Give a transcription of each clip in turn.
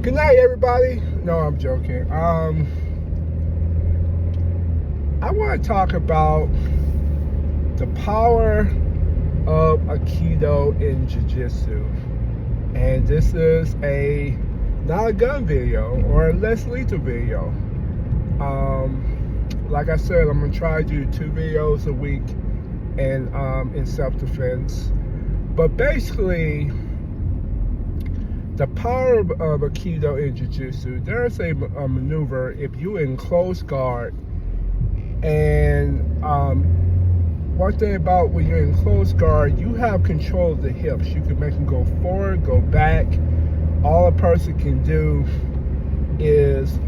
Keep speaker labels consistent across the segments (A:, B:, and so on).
A: Good night, everybody. No, I'm joking. I want to talk about the power of Aikido in Jiu-Jitsu. And this is not a gun video or a less lethal video. Like I said, I'm gonna try to do 2 videos a week and in self-defense. But basically, the power of Aikido in Jiu-Jitsu, there's a maneuver if you're in close guard. And one thing about when you're in close guard, you have control of the hips. You can make them go forward, go back. All a person can do is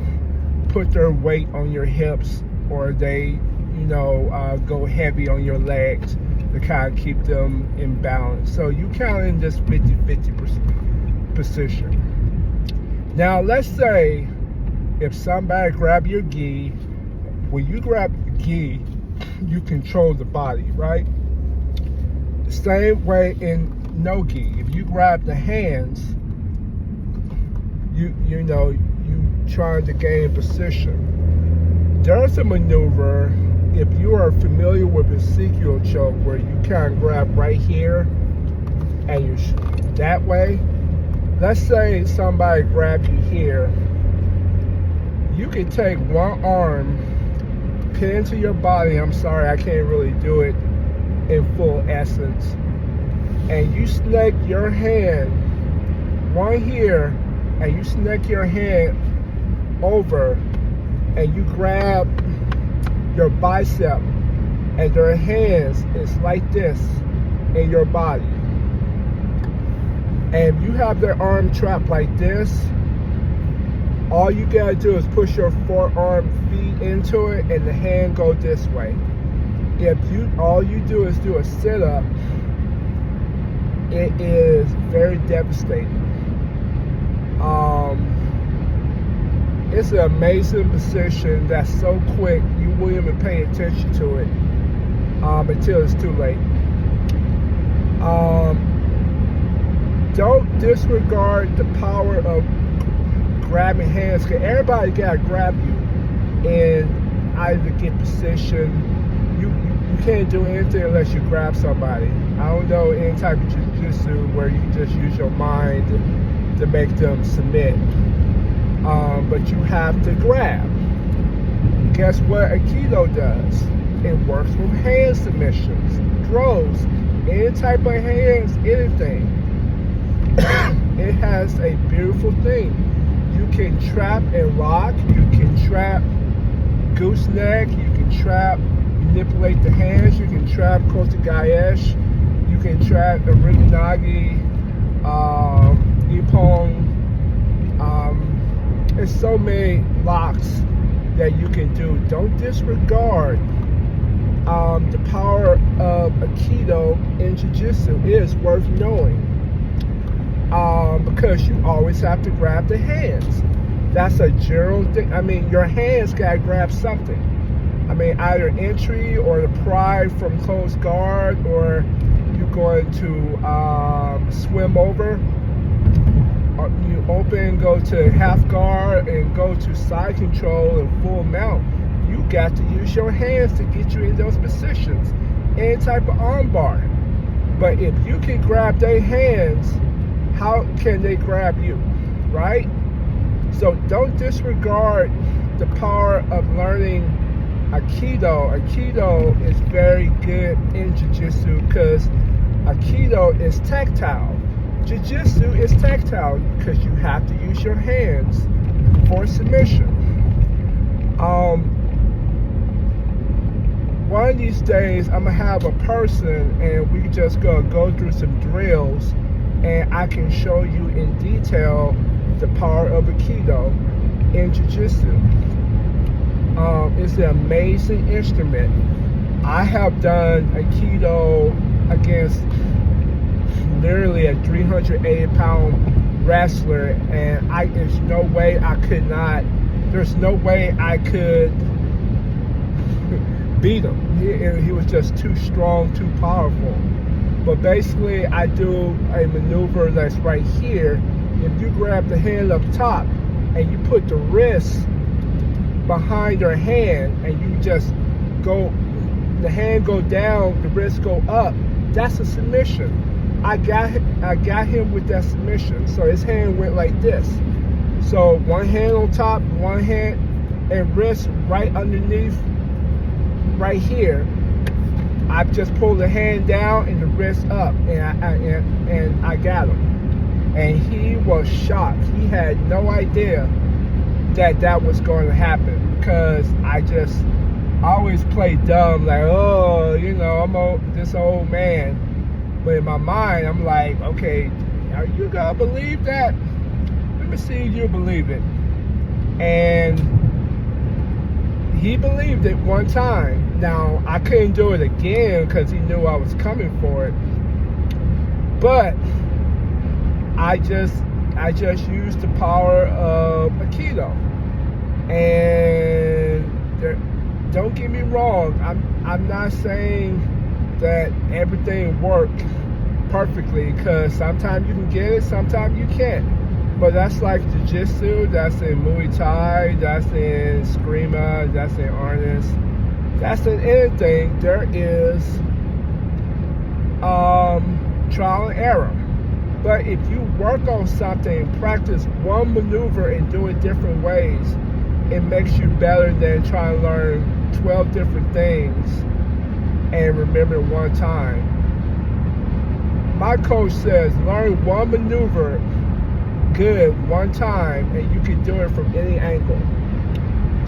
A: put their weight on your hips, or they, go heavy on your legs to kind of keep them in balance. So you kind of in this 50-50 position. Now, let's say if somebody grab your gi, when you grab the gi, you control the body, right? Same way in no gi. If you grab the hands, you trying to gain position. There's a maneuver, if you are familiar with Ezekiel choke, where you kind of grab right here and you that way. Let's say somebody grabs you here. You can take one arm, pin into your body. I'm sorry, I can't really do it in full essence. And you snake your hand, one here, and you snake your hand over, and you grab your bicep, and their hands is like this in your body. And you have their arm trapped like this. All you gotta do is push your forearm feet into it, and the hand go this way. If all you do is do a sit-up, it is very devastating. It's an amazing position that's so quick you won't even pay attention to it until it's too late. Don't disregard the power of grabbing hands, because everybody gotta grab you and either get position. You can't do anything unless you grab somebody. I don't know any type of jiu-jitsu where you can just use your mind to make them submit. But you have to grab. Guess what Aikido does? It works with hand submissions, throws, any type of hands, anything. It has a beautiful thing. You can trap and lock. You can trap gooseneck. You can trap, manipulate the hands. You can trap Kotegaeshi. You can trap the Rinagi, Ippon. There's so many locks that you can do. Don't disregard the power of Aikido in Jiu-Jitsu. It is worth knowing. Because you always have to grab the hands. That's a general thing. I mean, your hands gotta grab something. I mean, either entry or the pry from close guard, or you're going to swim over, or you open, go to half guard, and go to side control and full mount. You got to use your hands to get you in those positions. Any type of arm bar. But if you can grab their hands, how can they grab you, right? So don't disregard the power of learning Aikido. Aikido is very good in Jiu-Jitsu because Aikido is tactile. Jiu-Jitsu is tactile because you have to use your hands for submission. One of these days, I'm gonna have a person and we just go through some drills, and I can show you in detail the power of Aikido in Jiu-Jitsu. It's an amazing instrument. I have done Aikido against literally a 380-pound wrestler, and there's no way I could beat him. He was just too strong, too powerful. But basically, I do a maneuver that's right here, if you grab the hand up top and you put the wrist behind your hand and you just go, the hand go down, the wrist go up, that's a submission. I got him with that submission. So his hand went like this. So one hand on top, one hand and wrist right underneath, right here. I just pulled the hand down and the wrist up, and I got him. And he was shocked. He had no idea that was going to happen, because I always play dumb, like, oh, I'm this old man. But in my mind, I'm like, okay, are you gonna believe that? Let me see if you believe it. And he believed it one time. Now, I couldn't do it again because he knew I was coming for it. But I just used the power of Aikido. And don't get me wrong, I'm not saying that everything worked perfectly, because sometimes you can get it, sometimes you can't. But that's like Jiu-Jitsu, that's in Muay Thai, that's in Eskrima, that's in Arnis, that's in anything. There is trial and error. But if you work on something, practice one maneuver and do it different ways, it makes you better than trying to learn 12 different things and remember one time. My coach says learn one maneuver good one time and you can do it from any angle.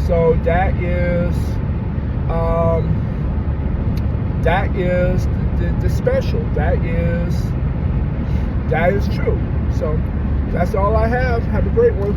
A: So that is the special. That is true. So that's all I have. Have a great one.